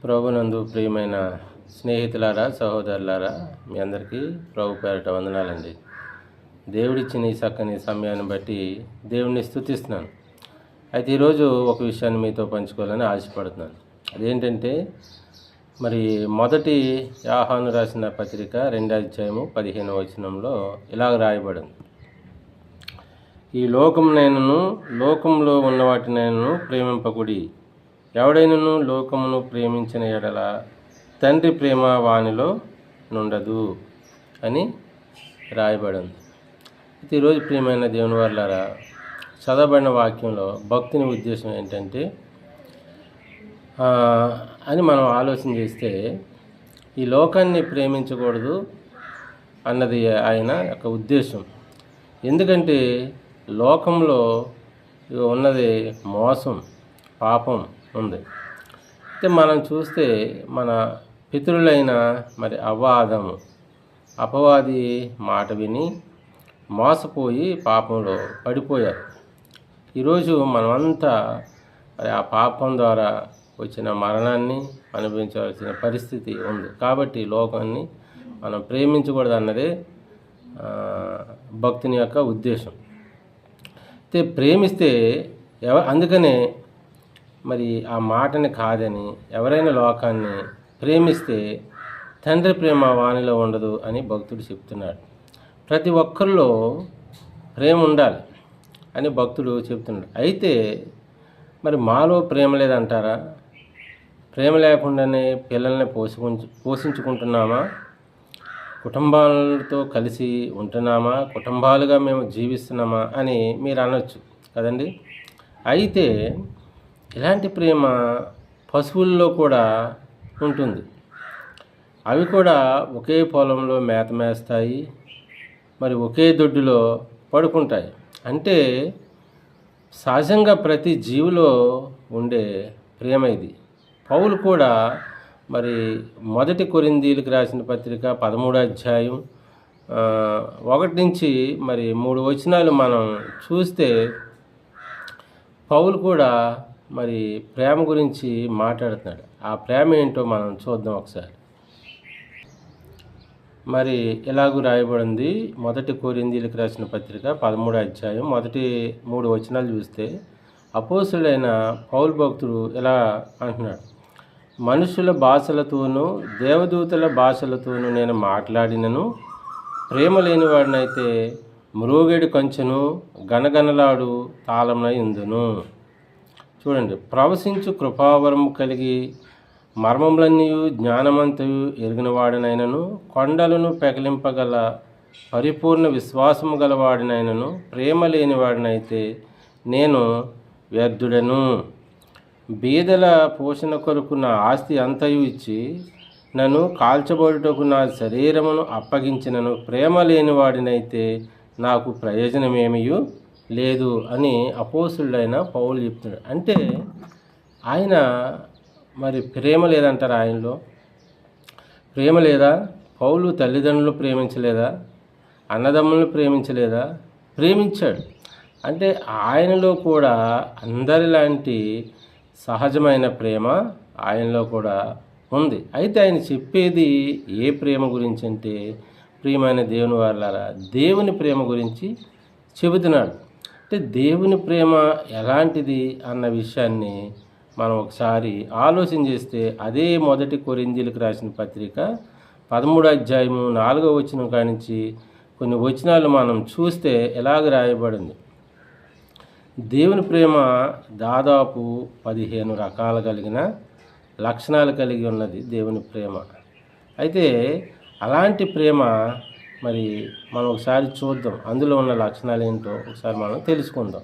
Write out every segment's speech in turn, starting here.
ప్రభునందు ప్రియమైన స్నేహితులారా, సహోదరులారా, మీ అందరికీ ప్రభు పేరట వందనాలండి. దేవుడిచ్చిన ఈ చక్కని సమయాన్ని బట్టి దేవుడిని స్తుతిస్తున్నాను. అయితే ఈరోజు ఒక విషయాన్ని మీతో పంచుకోవాలని ఆశపడుతున్నాను. అదేంటంటే, మరి మొదటి యోహాను రాసిన పత్రిక 2వ అధ్యాయము 15వ వచనంలో ఇలాగ రాయబడింది: ఈ లోకమునైనను లోకంలో ఉన్న వాటినైనను ప్రేమింపకుడి. ఎవడైనను లోకమును ప్రేమించిన ఎడల తండ్రి ప్రేమ వానిలో నుండదు అని రాయబడింది. అయితే ఈరోజు ప్రియమైన దేవుని వారలారా, చదవబడిన వాక్యంలో భక్తుని ఉద్దేశం ఏంటంటే అని మనం ఆలోచన చేస్తే, ఈ లోకాన్ని ప్రేమించకూడదు అన్నది ఆయన యొక్క ఉద్దేశం. ఎందుకంటే లోకంలో ఉన్నది మోసం, పాపం ఉంది. అయితే మనం చూస్తే మన పితరులైన మరి ఆదాము అపవాది మాట విని మోసపోయి పాపంలో పడిపోయారు. ఈరోజు మనమంతా మరి ఆ పాపం ద్వారా వచ్చిన మరణాన్ని అనుభవించవలసిన పరిస్థితి ఉంది. కాబట్టి లోకాన్ని మనం ప్రేమించకూడదు అన్నదే భక్తుని యొక్క ఉద్దేశం. అయితే ప్రేమిస్తే అందుకనే మరి ఆ మాటని కాదని ఎవరైనా లోకాన్ని ప్రేమిస్తే తండ్రి ప్రేమ వానిలో ఉండదు అని భక్తుడు చెప్తున్నాడు. ప్రతి ఒక్కరిలో ప్రేమ ఉండాలి అని భక్తుడు చెప్తున్నాడు. అయితే మరి మాలో ప్రేమ లేదంటారా? ప్రేమ లేకుండానే పిల్లల్ని పోషించుకుంటున్నామా? కుటుంబాలతో కలిసి ఉంటున్నామా? కుటుంబాలుగా మేము జీవిస్తున్నామా అని మీరు అనొచ్చు కదండి. అయితే ఇలాంటి ప్రేమ పశువుల్లో కూడా ఉంటుంది. అవి కూడా ఒకే పొలంలో మేత మేస్తాయి, మరి ఒకే దొడ్డులో పడుకుంటాయి. అంటే సహజంగా ప్రతి జీవిలో ఉండే ప్రేమ ఇది. పౌలు కూడా మరి మొదటి కొరింథీయులకు రాసిన పత్రిక 13వ అధ్యాయం 1 నుంచి మరి 3 వచనాలు మనం చూస్తే, పౌలు కూడా మరి ప్రేమ గురించి మాట్లాడుతున్నాడు. ఆ ప్రేమ ఏంటో మనం చూద్దాం ఒకసారి. మరి ఎలాగూ రాయబడింది మొదటి కొరింథీయులకు రాసిన పత్రిక 13వ అధ్యాయం మొదటి 3 వచనాలు చూస్తే, అపోస్తుడైన పౌలు భక్తుడు ఎలా అంటున్నాడు: మనుషుల భాషలతోనూ దేవదూతల భాషలతోనూ నేను మాట్లాడినను ప్రేమ లేనివాడినైతే మ్రోగేడు కంచెను గనగనలాడు తాళమునై ఉందును. చూడండి, ప్రవశించు కృపావరము కలిగి మర్మములన్నీ జ్ఞానమంతయు ఎరిగినవాడినైనను కొండలను పెకలింపగల పరిపూర్ణ విశ్వాసము గలవాడినైనను ప్రేమ లేనివాడినైతే నేను వ్యర్థుడను. బీదల పోషణ కొరకు నా ఆస్తి అంతయు ఇచ్చి నన్ను కాల్చబడుటకు నా శరీరమును అప్పగించినను ప్రేమ లేనివాడినైతే నాకు ప్రయోజనమేమియూ లేదు అని అపోస్తుడైన పౌలు చెప్తున్నాడు. అంటే ఆయన మరి ప్రేమ లేదంటారా? ఆయనలో ప్రేమ లేదా? పౌలు తల్లిదండ్రులు ప్రేమించలేదా? అన్నదమ్ములను ప్రేమించలేదా? ప్రేమించాడు. అంటే ఆయనలో కూడా అందరిలాంటి సహజమైన ప్రేమ ఆయనలో కూడా ఉంది. అయితే ఆయన చెప్పేది ఏ ప్రేమ గురించి అంటే, ప్రియమైన దేవుని వారలారా, దేవుని ప్రేమ గురించి చెబుతున్నాడు. అంటే దేవుని ప్రేమ ఎలాంటిది అన్న విషయాన్ని మనం ఒకసారి ఆలోచన చేస్తే, అదే మొదటి కొరింథీయులకు రాసిన పత్రిక 13వ అధ్యాయము 4వ వచనం కానించి కొన్ని వచనాలు మనం చూస్తే ఎలాగ రాయబడింది. దేవుని ప్రేమ దాదాపు 15 రకాలు కలిగిన లక్షణాలు కలిగి ఉన్నది దేవుని ప్రేమ. అయితే అలాంటి ప్రేమ మరి మనం ఒకసారి చూద్దాం. అందులో ఉన్న లక్షణాలు ఏంటో ఒకసారి మనం తెలుసుకుందాం.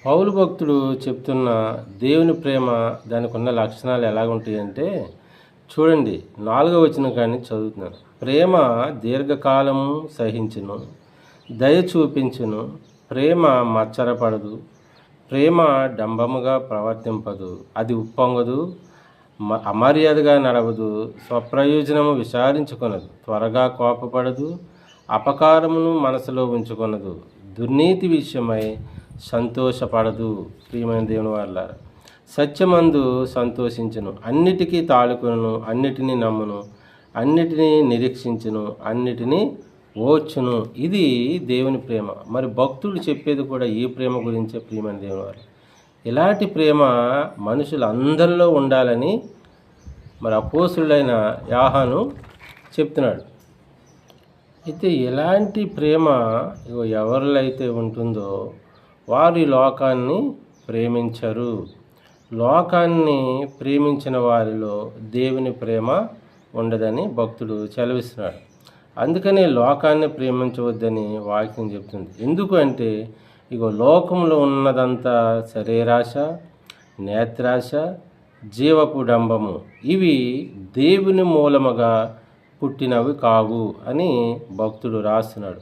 పౌలు భక్తుడు చెప్తున్న దేవుని ప్రేమ, దానికి ఉన్న లక్షణాలు ఎలాగుంటాయంటే చూడండి, 4వ వచనం కానీ చదువుతున్నాను. ప్రేమ దీర్ఘకాలము సహించును, దయ చూపించును, ప్రేమ మచ్చరపడదు, ప్రేమ డంబముగా ప్రవర్తింపదు, అది ఉప్పొంగదు, అమర్యాదగా నడవదు, స్వప్రయోజనము విచారించుకొనదు, త్వరగా కోపపడదు, అపకారమును మనసులో ఉంచుకొనదు, దుర్నీతి విషయమై సంతోషపడదు. ప్రియమైన దేవుని వారలారా, సత్యమందు సంతోషించును, అన్నిటికీ తాళుకును, అన్నిటినీ నమ్మును, అన్నిటినీ నిరీక్షించును, అన్నిటినీ ఓర్చును. ఇది దేవుని ప్రేమ. మరి భక్తుడు చెప్పేది కూడా ఈ ప్రేమ గురించే. ప్రియమైన దేవుని వారు, ఇలాంటి ప్రేమ మనుషులందరిలో ఉండాలని మరి అపోస్తుడైన యోహాను చెప్తున్నాడు. అయితే ఇలాంటి ప్రేమ ఎవరిలో అయితే ఉంటుందో వారు ఈ లోకాన్ని ప్రేమించరు. లోకాన్ని ప్రేమించిన వారిలో దేవుని ప్రేమ ఉండదని భక్తుడు సెలవిస్తున్నాడు. అందుకనే లోకాన్ని ప్రేమించవద్దని వాక్యం చెప్తుంది. ఎందుకు అంటే లోకంలో ఉన్నదంతా శరీరాశ, నేత్రాశ, జీవపు డంబము, ఇవి దేవుని మూలముగా పుట్టినవి కావు అని భక్తుడు రాస్తున్నాడు.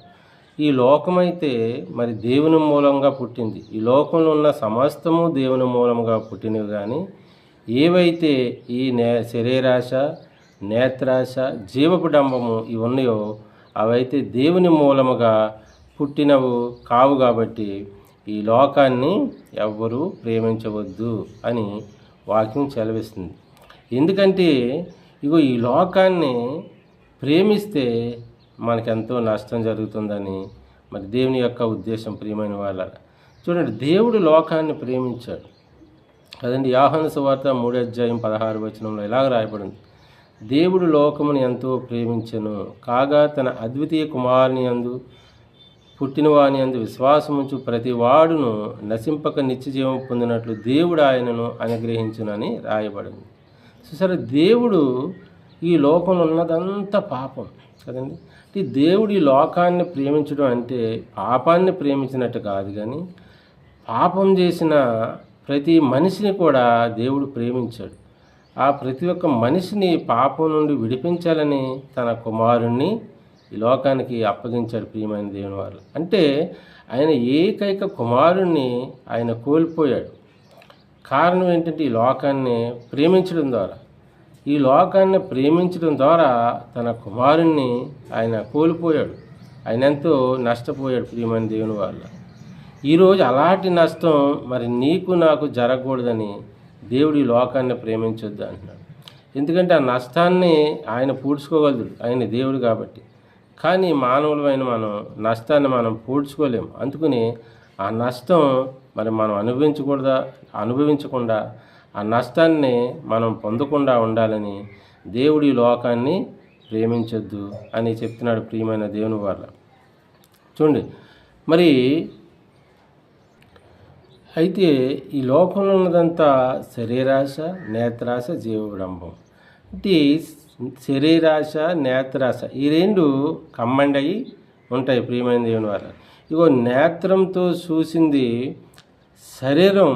ఈ లోకమైతే మరి దేవుని మూలంగా పుట్టింది. ఈ లోకంలో ఉన్న సమస్తము దేవుని మూలంగా పుట్టినవి. కానీ ఏవైతే ఈ శరీరాశ, నేత్రాశ, జీవపు డంబము ఇవి ఉన్నాయో అవైతే దేవుని మూలముగా పుట్టినవు కావు. కాబట్టి ఈ లోకాన్ని ఎవ్వరూ ప్రేమించవద్దు అని వాక్యం సెలవిస్తుంది. ఎందుకంటే ఈ లోకాన్ని ప్రేమిస్తే మనకెంతో నష్టం జరుగుతుందని మరి దేవుని యొక్క ఉద్దేశం. ప్రియమైన వాళ్ళ చూడండి, దేవుడు లోకాన్ని ప్రేమించాడు కదండి. యోహాను సువార్త 3:16 ఇలాగ రాయబడింది: దేవుడు లోకమును ఎంతో ప్రేమించెను, కాగా తన అద్వితీయ కుమారుని యందు పుట్టినవాని యందు విశ్వాసముంచు ప్రతి వాడును నశింపక నిత్యజీవం పొందినట్లు దేవుడు ఆయనను అనుగ్రహించునని రాయబడింది. సరే, దేవుడు ఈ లోకంలో ఉన్నదంతా పాపం కదండి. దేవుడు ఈ లోకాన్ని ప్రేమించడం అంటే పాపాన్ని ప్రేమించినట్టు కాదు, కానీ పాపం చేసిన ప్రతి మనిషిని కూడా దేవుడు ప్రేమించాడు. ఆ ప్రతి ఒక్క మనిషిని పాపం నుండి విడిపించాలని తన కుమారుణ్ణి ఈ లోకానికి అప్పగించాడు. ప్రియమైన దేవుని వారు, అంటే ఆయన ఏకైక కుమారుణ్ణి ఆయన కోల్పోయాడు. కారణం ఏంటంటే ఈ లోకాన్ని ప్రేమించడం ద్వారా, ఈ లోకాన్ని ప్రేమించడం ద్వారా తన కుమారుణ్ణి ఆయన కోల్పోయాడు. ఆయన ఎంతో నష్టపోయాడు. ప్రియమైన దేవుని వాళ్ళ, ఈరోజు అలాంటి నష్టం మరి నీకు నాకు జరగకూడదని దేవుడు ఈ లోకాన్ని ప్రేమించొద్దు అంటున్నాడు. ఎందుకంటే ఆ నష్టాన్ని ఆయన పూడ్చుకోగలడు, ఆయన దేవుడు కాబట్టి. కానీ మానవులమైన మనం నష్టాన్ని మనం పూడ్చుకోలేము. అందుకని ఆ నష్టం మరి మనం అనుభవించకుండా ఆ నష్టాన్ని మనం పొందకుండా ఉండాలని దేవుడు ఈ లోకాన్ని ప్రేమించొద్దు అని చెప్తున్నాడు. ప్రియమైన దేవుని వాళ్ళ, చూడండి, మరి అయితే ఈ లోకంలో ఉన్నదంతా శరీరాశ, నేత్రాశ, జీవడంబం. అంటే శరీరాశ, నేత్రాశ ఈ రెండు కమ్మండి అయి ఉంటాయి. ప్రియమైన దేవుని వారు, నేత్రంతో చూసింది శరీరం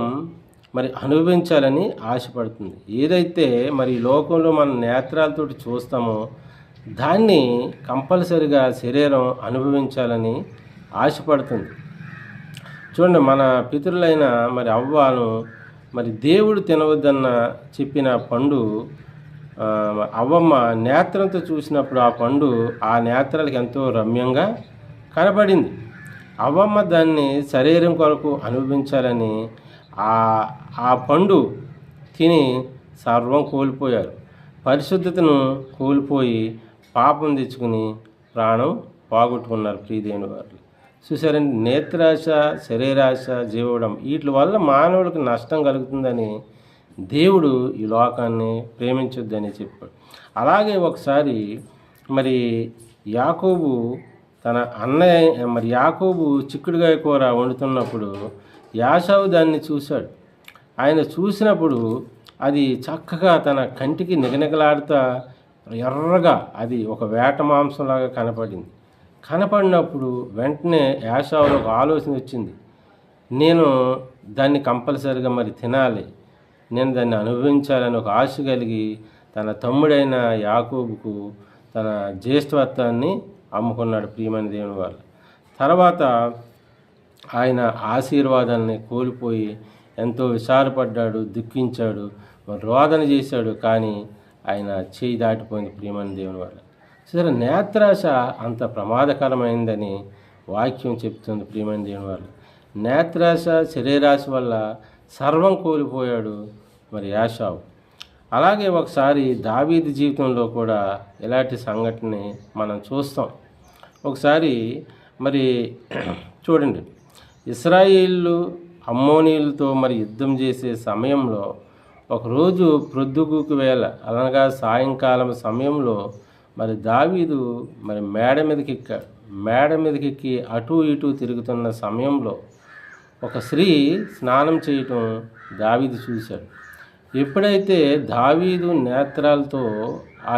మరి అనుభవించాలని ఆశపడుతుంది. ఏదైతే మరి ఈ లోకంలో మన నేత్రాలతో చూస్తామో దాన్ని కంపల్సరిగా శరీరం అనుభవించాలని ఆశపడుతుంది. చూడండి, మన పితరులైన మరి అవ్వను మరి దేవుడు తినవద్దన్న చెప్పిన పండు అవ్వమ్మ నేత్రంతో చూసినప్పుడు ఆ పండు ఆ నేత్రాలకు ఎంతో రమ్యంగా కనబడింది. అవ్వమ్మ దాన్ని శరీరం కొరకు అనుభవించాలని ఆ పండు తిని సర్వం కోల్పోయారు. పరిశుద్ధతను కోల్పోయి పాపం తెచ్చుకుని ప్రాణం పోగొట్టుకున్నారు. ప్రియదేవుని వారు, చూసారండి, నేత్రాశ, శరీరాశ, జీవడం వీటి వల్ల మానవుడికి నష్టం కలుగుతుందని దేవుడు ఈ లోకాన్ని ప్రేమించొద్దని చెప్పాడు. అలాగే ఒకసారి మరి యాకోబు తన అన్నయ్య మరి యాకోబు చిక్కుడుగాయ కూర వండుతున్నప్పుడు యాసావు దాన్ని చూశాడు. ఆయన చూసినప్పుడు అది చక్కగా తన కంటికి నిగనిగలాడుతా ఎర్రగా అది ఒక వేట మాంసంలాగా కనపడినప్పుడు వెంటనే యాసావులో ఒక ఆలోచన వచ్చింది. నేను దాన్ని కంపల్సరిగా మరి తినాలి, నేను దాన్ని అనుభవించాలని ఒక ఆశ కలిగి తన తమ్ముడైన యాకోబుకు తన జ్యేష్ఠత్వాన్ని అమ్ముకున్నాడు. ప్రియమైన దేవుని వాళ్ళు, తర్వాత ఆయన ఆశీర్వాదాన్ని కోల్పోయి ఎంతో విచారపడ్డాడు, దుఃఖించాడు, రోదన చేశాడు. కానీ ఆయన చేయి దాటిపోయింది. ప్రియమైన దేవుని వాళ్ళు, సరే, నేత్రాశ అంత ప్రమాదకరమైందని వాక్యం చెప్తుంది. ప్రియమైన దేవుని వాళ్ళు, నేత్రాశ, శరీరాశ వల్ల సర్వం కోల్పోయాడు. మరి యాషావు. అలాగే ఒకసారి దావీదు జీవితంలో కూడా ఇలాంటి సంఘటనని మనం చూస్తాం. ఒకసారి మరి చూడండి, ఇశ్రాయేలు అమ్మోనీయులతో మరి యుద్ధం చేసే సమయంలో ఒకరోజు ప్రొద్దుగూకు వేళ అనగా సాయంకాలం సమయంలో మరి దావీదు మరి మేడ మీదకి ఎక్కి అటు ఇటు తిరుగుతున్న సమయంలో ఒక స్త్రీ స్నానం చేయటం దావీదు చూశాడు. ఎప్పుడైతే దావీదు నేత్రాలతో ఆ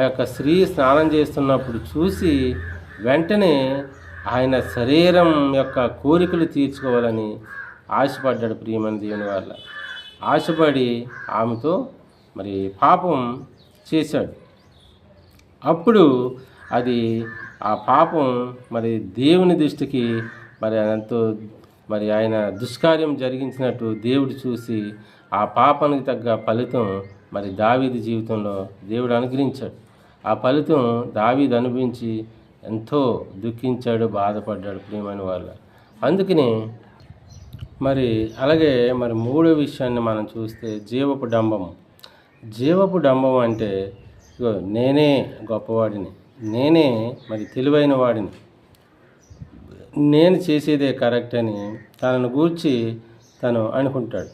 యొక్క స్త్రీ స్నానం చేస్తున్నప్పుడు చూసి వెంటనే ఆయన శరీరం యొక్క కోరికలు తీర్చుకోవాలని ఆశపడ్డాడు. ప్రియమైన దేవుని వల్ల ఆశపడి ఆమెతో మరి పాపం చేశాడు. అప్పుడు అది ఆ పాపం మరి దేవుని దృష్టికి మరి ఎంతో మరి ఆయన దుష్కార్యం జరిగించినట్టు దేవుడు చూసి ఆ పాపానికి తగ్గ ఫలితం మరి దావీదు జీవితంలో దేవుడు అనుగ్రహించాడు. ఆ ఫలితం దావీదు అనుభవించి ఎంతో దుఃఖించాడు, బాధపడ్డాడు. ప్రియమైన వాళ్ళ అందుకని మరి అలాగే మరి మూడో విషయాన్ని మనం చూస్తే జీవపు డంబం అంటే నేనే గొప్పవాడిని, నేనే మరి తెలివైన వాడిని, నేను చేసేదే కరెక్ట్ అని తనను గూర్చి తను అనుకుంటాడు.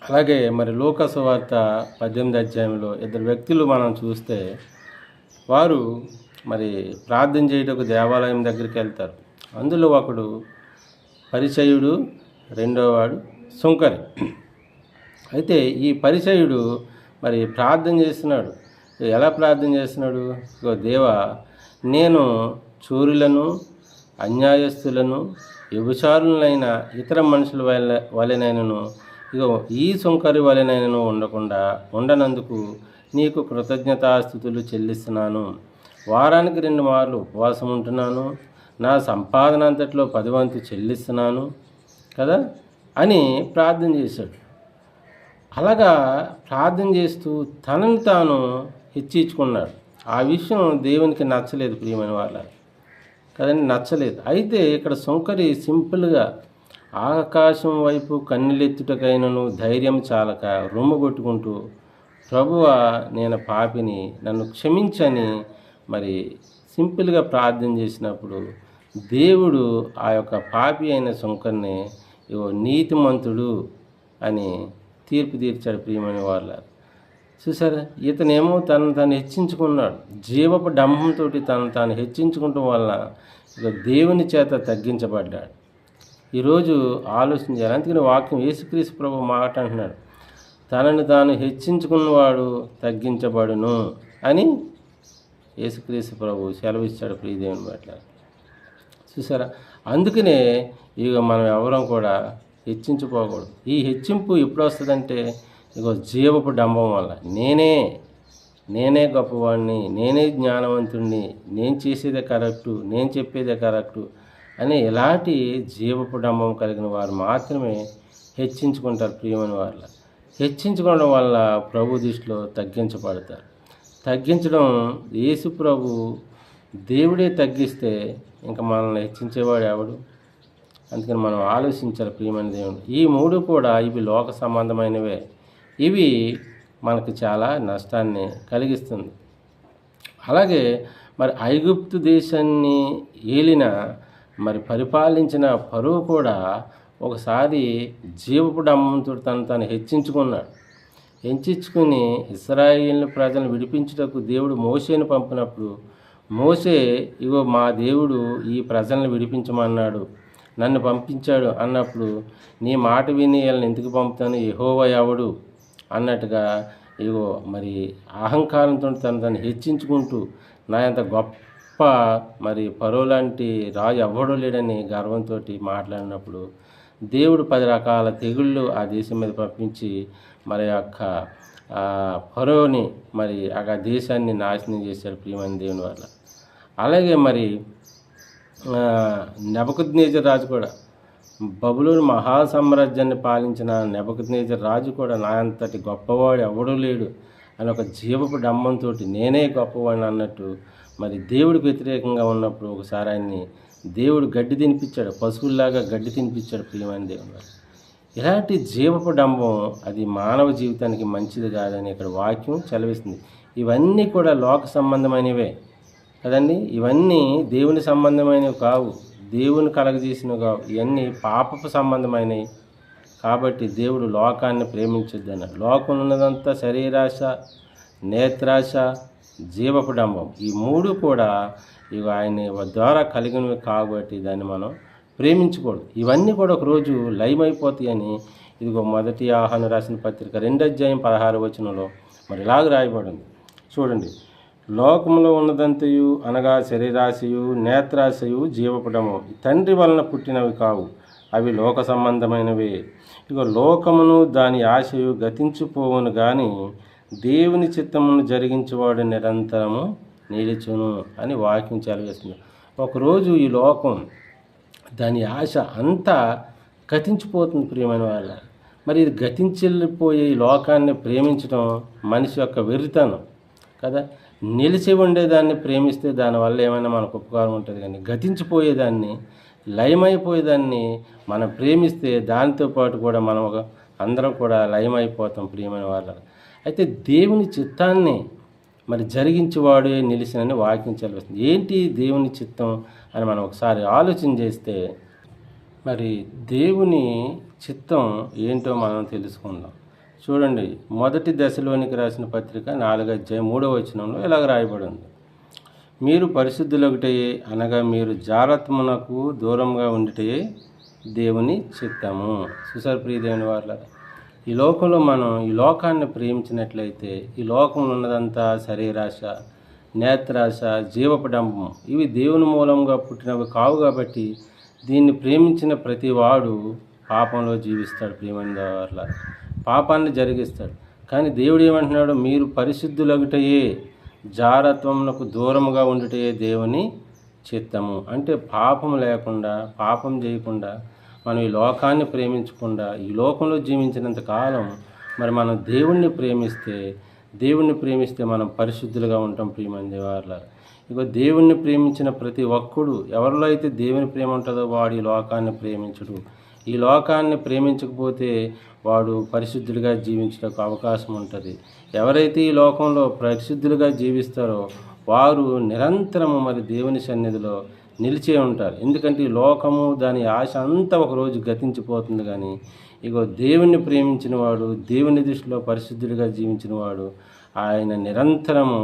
అలాగే మరి లూకా సువార్త 18వ అధ్యాయంలో ఇద్దరు వ్యక్తులు మనం చూస్తే వారు మరి ప్రార్థన చేయటకు దేవాలయం దగ్గరికి వెళ్తారు. అందులో ఒకడు పరిచయుడు, రెండోవాడు సుంకరి. అయితే ఈ పరిచయుడు మరి ప్రార్థన చేస్తున్నాడు. ఎలా ప్రార్థన చేస్తున్నాడు? దేవా, నేను చోరులను, అన్యాయస్తులను, వ్యభిచారులైన ఇతర మనుషుల వలెనైనను ఈ సుంకరి వలెనైనను ఉండనందుకు నీకు కృతజ్ఞతాస్థుతులు చెల్లిస్తున్నాను. వారానికి 2 మార్లు ఉపవాసం ఉంటున్నాను, నా సంపాదన అంతట్లో 10 వంతు చెల్లిస్తున్నాను కదా అని ప్రార్థన చేశాడు. అలాగా ప్రార్థన చేస్తూ తనను తాను హెచ్చించుకున్నాడు. ఆ విషయం దేవునికి నచ్చలేదు. ప్రియమైన వాళ్ళ కదండి, నచ్చలేదు. అయితే ఇక్కడ సుంకరి సింపుల్గా ఆకాశం వైపు కన్నులెత్తుటకైనను ధైర్యం చాలక రొమ్ము కొట్టుకుంటూ, ప్రభువా, నేను పాపిని, నన్ను క్షమించని మరి సింపుల్గా ప్రార్థన చేసినప్పుడు దేవుడు ఆ యొక్క పాపి అయిన సుంకరిని నీతిమంతుడు అని తీర్పు తీర్చాడు. ప్రియమైన వాళ్ళ చూసారా, ఇతనేమో తను తాను హెచ్చించుకున్నాడు. జీవపు డంబంతో తను తాను హెచ్చించుకోవటం వల్ల దేవుని చేత తగ్గించబడ్డాడు. ఈరోజు ఆలోచించాలి. అందుకని వాక్యం యేసుక్రీస్తు ప్రభు మాట అంటున్నాడు, తనను తాను హెచ్చించుకున్నవాడు తగ్గించబడును అని యేసుక్రీస్తు ప్రభు సెలవిచ్చాడు. ప్రియదేవుని పట్ల చూసారా, అందుకనే ఇక మనం ఎవరం కూడా హెచ్చించుకోకూడదు. ఈ హెచ్చింపు ఎప్పుడు వస్తుందంటే జీవపు డంబం వల్ల నేనే గొప్పవాడిని, నేనే జ్ఞానవంతుడిని, నేను చేసేదే కరెక్టు, నేను చెప్పేదే కరెక్టు అని ఇలాంటి జీవపు డంబం కలిగిన వారు మాత్రమే హెచ్చించుకుంటారు. ప్రియమైన వాళ్ళ హెచ్చించుకోవడం వల్ల ప్రభు దృష్టిలో తగ్గించబడతారు. తగ్గించడం యేసు ప్రభు దేవుడే తగ్గిస్తే ఇంకా మనల్ని హెచ్చించేవాడు ఎవడు? అందుకని మనం ఆలోచించాలి. ప్రియమైన దేవుడు, ఈ 3 కూడా ఇవి లోక సంబంధమైనవే. ఇవి మనకు చాలా నష్టాన్ని కలిగిస్తుంది. అలాగే మరి ఐగుప్తు దేశాన్ని పరిపాలించిన ఫరో కూడా ఒకసారి జీవపు డంబంతో తను హెచ్చించుకున్నాడు. హెచ్చించుకుని ఇశ్రాయేలు ప్రజలను విడిపించుటకు దేవుడు మోషేను పంపినప్పుడు మోషే మా దేవుడు ఈ ప్రజలను విడిపించమన్నాడు, నన్ను పంపించాడు అన్నప్పుడు నీ మాట విని వీళ్ళని ఎందుకు పంపుతాను, యెహోవా ఎవడు అన్నట్టుగా మరి అహంకారంతో తను హెచ్చించుకుంటూ నా అంత గొప్ప మరి ఫరో లాంటి రాజు ఎవ్వడూ లేడని గర్వంతో మాట్లాడినప్పుడు దేవుడు 10 రకాల తెగుళ్ళు ఆ దేశం మీద పంపించి మరి ఫరోని మరి ఆ దేశాన్ని నాశనం చేశాడు. ప్రియమైన దేవుని వల్ల అలాగే మరి నెబుకద్నెజర్ రాజు కూడా, బబులోను మహాసామ్రాజ్యాన్ని పాలించిన నెబుకద్నెజర్ రాజు కూడా నా అంతటి గొప్పవాడు ఎవడూ లేడు అని ఒక జీవపు డంబంతో నేనే గొప్పవాడిని అన్నట్టు మరి దేవుడికి వ్యతిరేకంగా ఉన్నప్పుడు ఒకసారి ఆయన్ని దేవుడు గడ్డి తినిపించాడు, పశువుల్లాగా గడ్డి తినిపించాడు. ప్రియమైన దేవుని వల్ల ఇలాంటి జీవపు డంబం అది మానవ జీవితానికి మంచిది కాదని ఇక్కడ వాక్యం చదివిస్తుంది. ఇవన్నీ కూడా లోక సంబంధమైనవే కదండి. ఇవన్నీ దేవుని సంబంధమైనవి కావు, దేవుని కలగజేసినవి కావు. ఇవన్నీ పాపపు సంబంధమైనవి. కాబట్టి దేవుడు లోకాన్ని ప్రేమించొద్దన్నాడు. లోకం ఉన్నదంతా శరీరాశ, నేత్రాశ, జీవపు డంబం. ఈ మూడు కూడా ఇవి ఆయన ద్వారా కలిగినవి కాబట్టి దాన్ని మనం ప్రేమించకూడదు. ఇవన్నీ కూడా ఒకరోజు లయమైపోతాయని ఇదిగో 1 యోహాను రాసిన పత్రిక 2:16 మరి ఇలాగ రాయబడింది. చూడండి, లోకములో ఉన్నదంతయు అనగా శరీరాశయు, నేత్రాశయు, జీవపు డంబం తండ్రి వలన పుట్టినవి కావు, అవి లోక సంబంధమైనవే. ఇక లోకమును దాని ఆశయు గతించిపోవును గాని దేవుని చిత్తమును జరిగించేవాడు నిరంతరము నిలిచును అని వాక్యం చదివేస్తుంది. ఒకరోజు ఈ లోకం దాని ఆశ అంతా గతించిపోతుంది ప్రియమైన వాళ్ళ. మరి ఇది గతించిపోయే ఈ లోకాన్ని ప్రేమించడం మనిషి యొక్క వెర్రితనం కదా. నిలిచి ఉండేదాన్ని ప్రేమిస్తే దానివల్ల ఏమైనా మనకు ఉపకారం ఉంటుంది, కానీ గతించిపోయేదాన్ని, లయమైపోయేదాన్ని మనం ప్రేమిస్తే దానితో పాటు కూడా మనం అందరం కూడా లయమైపోతాం ప్రియమైన వాళ్ళ. అయితే దేవుని చిత్తాన్ని మరి జరిగించేవాడే నిలిచినని వాక్యం చదివిస్తుంది. ఏంటి దేవుని చిత్తం అని మనం ఒకసారి ఆలోచన చేస్తే మరి దేవుని చిత్తం ఏంటో మనం తెలుసుకుందాం. చూడండి, 1 దశలోనికి రాసిన పత్రిక 4:3 ఇలాగ రాయబడింది. మీరు పరిశుద్ధులొకటయే అనగా మీరు జారత్వమునకు దూరంగా ఉండుటయే దేవుని చిత్తము. చూసారు ప్రియ దేవుని వాళ్ళ, ఈ లోకంలో మనం ఈ లోకాన్ని ప్రేమించినట్లయితే ఈ లోకంలో ఉన్నదంతా శరీరాశ, నేత్రాశ, జీవపు డంబం ఇవి దేవుని మూలంగా పుట్టినవి కావు. కాబట్టి దీన్ని ప్రేమించిన ప్రతి వాడు పాపంలో జీవిస్తాడు ప్రియమైన వాళ్ళ, పాపాన్ని జరిగిస్తాడు. కానీ దేవుడు ఏమంటున్నాడు, మీరు పరిశుద్ధులగుటయే జారత్వమునకు దూరముగా ఉండుటయే దేవుని చిత్తము. అంటే పాపం లేకుండా, పాపం చేయకుండా, మనం ఈ లోకాన్ని ప్రేమించకుండా ఈ లోకంలో జీవించినంత కాలం మరి మనం దేవుణ్ణి ప్రేమిస్తే మనం పరిశుద్ధులుగా ఉంటాం ప్రియమైన దేవార్ల. ఇగో దేవుణ్ణి ప్రేమించిన ప్రతి ఒక్కడు, ఎవరిలో అయితే దేవుని ప్రేమ ఉంటుందో వాడు ఈ లోకాన్ని ప్రేమించడు. ఈ లోకాన్ని ప్రేమించకపోతే వాడు పరిశుద్ధులుగా జీవించడానికి అవకాశం ఉంటుంది. ఎవరైతే ఈ లోకంలో పరిశుద్ధులుగా జీవిస్తారో వారు నిరంతరము మరి దేవుని సన్నిధిలో నిలిచే ఉంటారు. ఎందుకంటే ఈ లోకము దాని ఆశ అంతా ఒకరోజు గతించిపోతుంది. కానీ ఇగో దేవుణ్ణి ప్రేమించిన వాడు, దేవుని దృష్టిలో పరిశుద్ధుడిగా జీవించిన వాడు, ఆయన నిరంతరము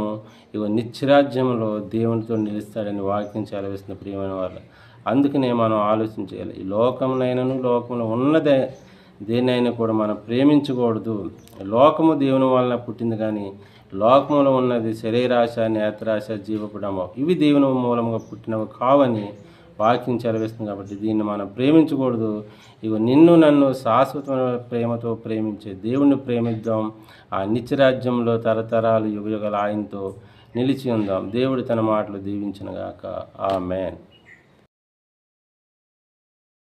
ఇగో నిత్యరాజ్యంలో దేవునితో నిలుస్తాడని వాక్యం సెలవిస్తున్న ప్రియమైన వాళ్ళు. అందుకనే మనం ఆలోచించాలి, ఈ లోకంలో ఉన్నదే దేన్నైనా కూడా మనం ప్రేమించకూడదు. లోకము దేవుని వలన పుట్టింది, కానీ లోకంలో ఉన్నది శరీరాశ, నేత్రాశ, జీవపు డంబం ఇవి దేవుని మూలంగా పుట్టినవి కావని వాక్యం సెలవిస్తుంది. కాబట్టి దీన్ని మనం ప్రేమించకూడదు. ఇగో నిన్ను నన్ను శాశ్వతమైన ప్రేమతో ప్రేమించే దేవుణ్ణి ప్రేమిద్దాం. ఆ నిత్యరాజ్యంలో తరతరాలు యుగయుగలు ఆయనతో నిలిచి ఉందాం. దేవుడు తన మాటలు దీవించునుగాక. ఆమేన్.